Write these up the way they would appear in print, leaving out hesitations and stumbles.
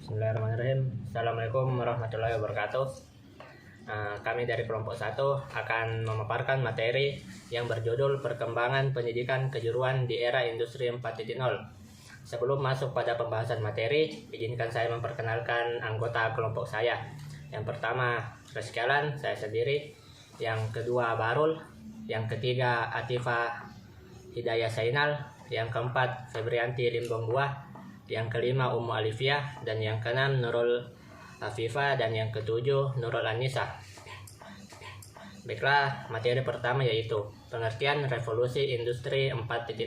Bismillahirrahmanirrahim. Assalamualaikum warahmatullahi wabarakatuh. Kami dari kelompok 1 akan memaparkan materi yang berjudul Perkembangan Pendidikan Kejuruan di Era Industri 4.0. Sebelum masuk pada pembahasan materi, izinkan saya memperkenalkan anggota kelompok saya. Yang pertama, Reskalan, saya sendiri. Yang kedua, Barul. Yang ketiga, Atifa Hidayah Sainal. Yang keempat, Febrianti Limbong Buah. Yang kelima, Ummu Alifia. Dan yang keenam, Nurul Afifa. Dan yang ketujuh, Nurul Anissa. Baiklah, materi pertama yaitu pengertian revolusi industri 4.0.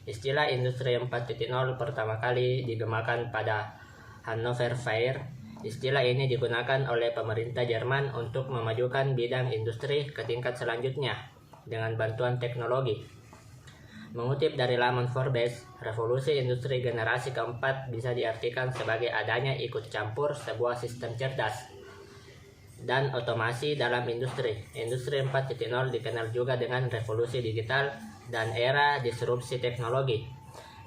Istilah industri 4.0 pertama kali digemakan pada Hannover Fair. Istilah ini digunakan oleh pemerintah Jerman untuk memajukan bidang industri ke tingkat selanjutnya dengan bantuan teknologi. Mengutip dari laman Forbes, revolusi industri generasi keempat bisa diartikan sebagai adanya ikut campur sebuah sistem cerdas dan otomasi dalam industri. Industri 4.0 dikenal juga dengan revolusi digital dan era disrupsi teknologi.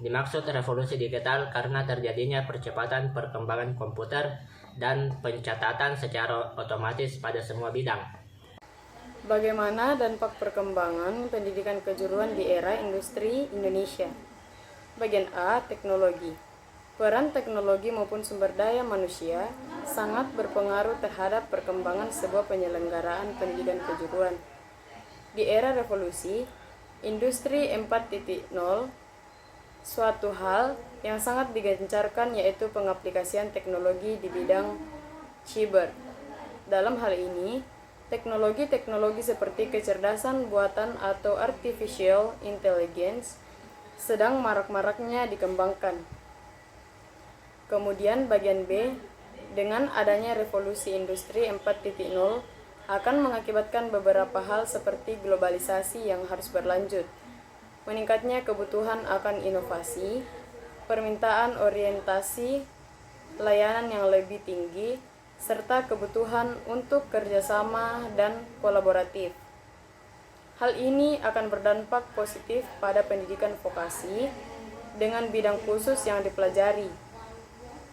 Dimaksud revolusi digital karena terjadinya percepatan perkembangan komputer dan pencatatan secara otomatis pada semua bidang. Bagaimana dampak perkembangan pendidikan kejuruan di era industri Indonesia? Bagian A, teknologi. Peran teknologi maupun sumber daya manusia sangat berpengaruh terhadap perkembangan sebuah penyelenggaraan pendidikan kejuruan. Di era revolusi, industri 4.0, suatu hal yang sangat digencarkan yaitu pengaplikasian teknologi di bidang cyber. Dalam hal ini, teknologi-teknologi seperti kecerdasan buatan atau artificial intelligence sedang marak-maraknya dikembangkan. Kemudian bagian B, dengan adanya revolusi industri 4.0 akan mengakibatkan beberapa hal seperti globalisasi yang harus berlanjut, meningkatnya kebutuhan akan inovasi, permintaan orientasi layanan yang lebih tinggi, serta kebutuhan untuk kerjasama dan kolaboratif. Hal ini akan berdampak positif pada pendidikan vokasi dengan bidang khusus yang dipelajari.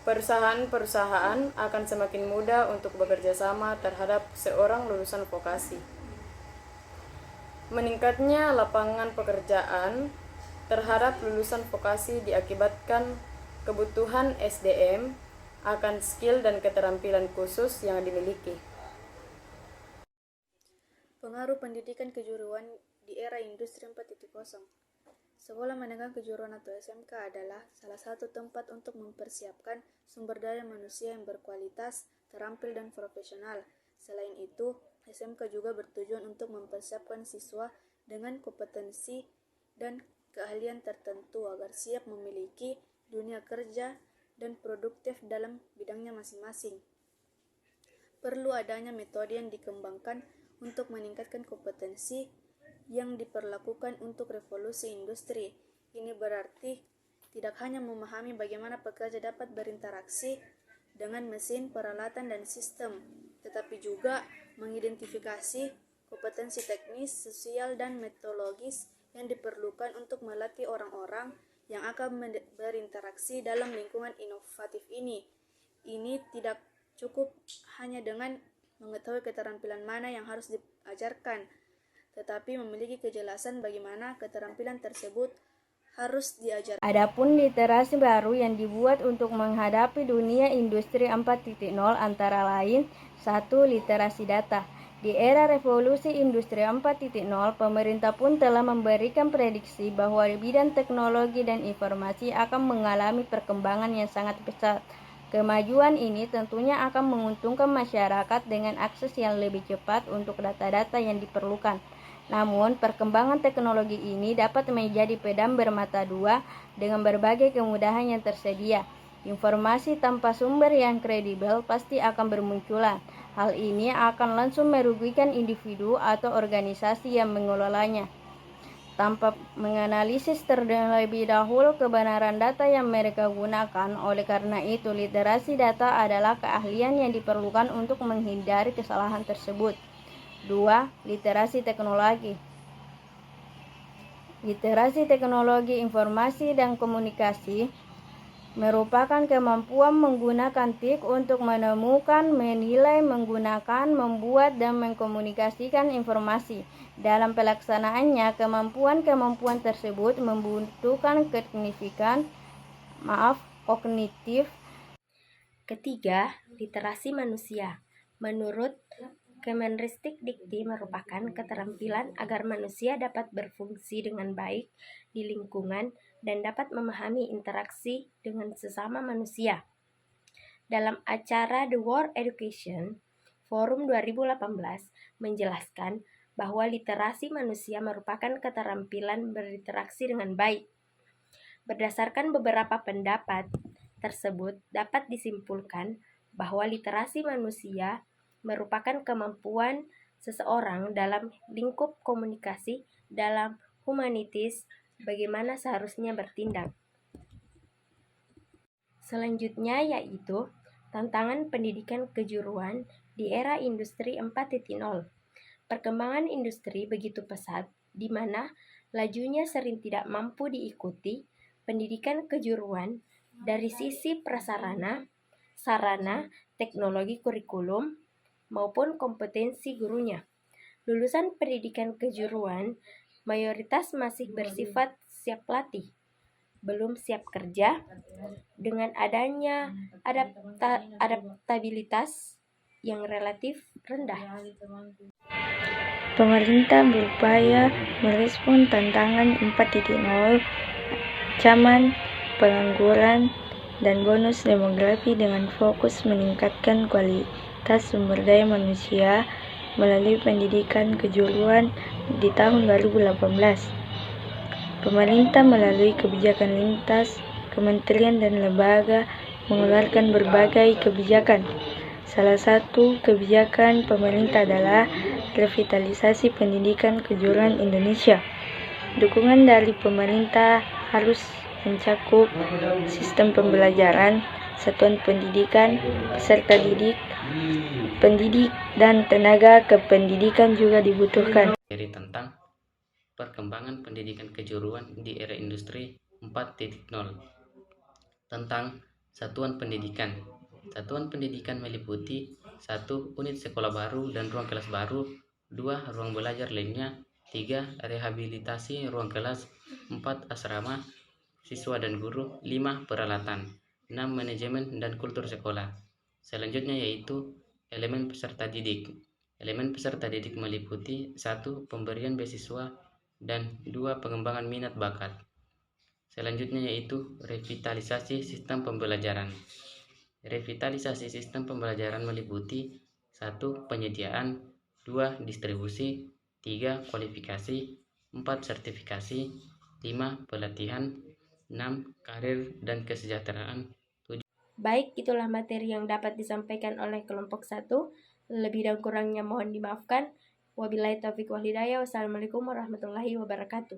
Perusahaan-perusahaan akan semakin mudah untuk bekerja sama terhadap seorang lulusan vokasi. Meningkatnya lapangan pekerjaan terhadap lulusan vokasi diakibatkan kebutuhan SDM akan skill dan keterampilan khusus yang dimiliki. Pengaruh pendidikan kejuruan di era industri 4.0. Sekolah menengah kejuruan atau SMK adalah salah satu tempat untuk mempersiapkan sumber daya manusia yang berkualitas, terampil, dan profesional. Selain itu, SMK juga bertujuan untuk mempersiapkan siswa dengan kompetensi dan keahlian tertentu agar siap memiliki dunia kerja dan produktif dalam bidangnya masing-masing. Perlu adanya metode yang dikembangkan untuk meningkatkan kompetensi yang diperlakukan untuk revolusi industri. Ini berarti tidak hanya memahami bagaimana pekerja dapat berinteraksi dengan mesin, peralatan, dan sistem, tetapi juga mengidentifikasi kompetensi teknis, sosial, dan metodologis yang diperlukan untuk melatih orang-orang yang akan berinteraksi dalam lingkungan inovatif ini. Ini tidak cukup hanya dengan mengetahui keterampilan mana yang harus diajarkan, tetapi memiliki kejelasan bagaimana keterampilan tersebut harus diajarkan. Adapun literasi baru yang dibuat untuk menghadapi dunia industri 4.0 antara lain 1. Literasi data. Di era revolusi industri 4.0, pemerintah pun telah memberikan prediksi bahwa bidang teknologi dan informasi akan mengalami perkembangan yang sangat pesat. Kemajuan ini tentunya akan menguntungkan masyarakat dengan akses yang lebih cepat untuk data-data yang diperlukan. Namun, perkembangan teknologi ini dapat menjadi pedang bermata dua dengan berbagai kemudahan yang tersedia. Informasi tanpa sumber yang kredibel pasti akan bermunculan. Hal ini akan langsung merugikan individu atau organisasi yang mengelolanya, tanpa menganalisis terlebih dahulu kebenaran data yang mereka gunakan. Oleh karena itu, literasi data adalah keahlian yang diperlukan untuk menghindari kesalahan tersebut. 2. Literasi teknologi. Literasi teknologi informasi dan komunikasi merupakan kemampuan menggunakan TIK untuk menemukan, menilai, menggunakan, membuat, dan mengkomunikasikan informasi. Dalam pelaksanaannya, kemampuan-kemampuan tersebut membutuhkan kognitif. Ketiga, literasi manusia. Menurut Kemenristek-Dikti merupakan keterampilan agar manusia dapat berfungsi dengan baik di lingkungan dan dapat memahami interaksi dengan sesama manusia. Dalam acara The World Education Forum 2018 menjelaskan bahwa literasi manusia merupakan keterampilan berinteraksi dengan baik. Berdasarkan beberapa pendapat tersebut dapat disimpulkan bahwa literasi manusia merupakan kemampuan seseorang dalam lingkup komunikasi dalam humanities bagaimana seharusnya bertindak. Selanjutnya yaitu tantangan pendidikan kejuruan di era industri 4.0. Perkembangan industri begitu pesat di mana lajunya sering tidak mampu diikuti pendidikan kejuruan dari sisi prasarana, sarana, teknologi kurikulum, maupun kompetensi gurunya. Lulusan pendidikan kejuruan mayoritas masih bersifat siap latih, belum siap kerja. Dengan adanya adaptabilitas yang relatif rendah. Pemerintah berupaya merespon tantangan 4.0, ancaman, pengangguran, dan bonus demografi dengan fokus meningkatkan kualitas sumber daya manusia melalui pendidikan kejuruan di tahun 2018. Pemerintah melalui kebijakan lintas kementerian dan lembaga mengeluarkan berbagai kebijakan. Salah satu kebijakan pemerintah adalah revitalisasi pendidikan kejuruan Indonesia. Dukungan dari pemerintah harus mencakup sistem pembelajaran, satuan pendidikan, peserta didik, pendidik, dan tenaga kependidikan juga dibutuhkan. Materi tentang perkembangan pendidikan kejuruan di era industri 4.0 tentang satuan pendidikan. Satuan pendidikan meliputi 1. Unit sekolah baru dan ruang kelas baru, 2. Ruang belajar lainnya, 3. Rehabilitasi ruang kelas, 4. Asrama siswa dan guru, 5. Peralatan, 6. Manajemen dan kultur sekolah. Selanjutnya yaitu elemen peserta didik. Elemen peserta didik meliputi 1. Pemberian beasiswa dan 2. Pengembangan minat bakat. Selanjutnya yaitu revitalisasi sistem pembelajaran. Revitalisasi sistem pembelajaran meliputi 1. Penyediaan, 2. Distribusi, 3. Kualifikasi, 4. Sertifikasi, 5. Pelatihan, 6. Karir dan kesejahteraan. Baik, itulah materi yang dapat disampaikan oleh kelompok 1. Lebih dan kurangnya mohon dimaafkan. Wabillahi taufiq wal hidayah. Wassalamualaikum warahmatullahi wabarakatuh.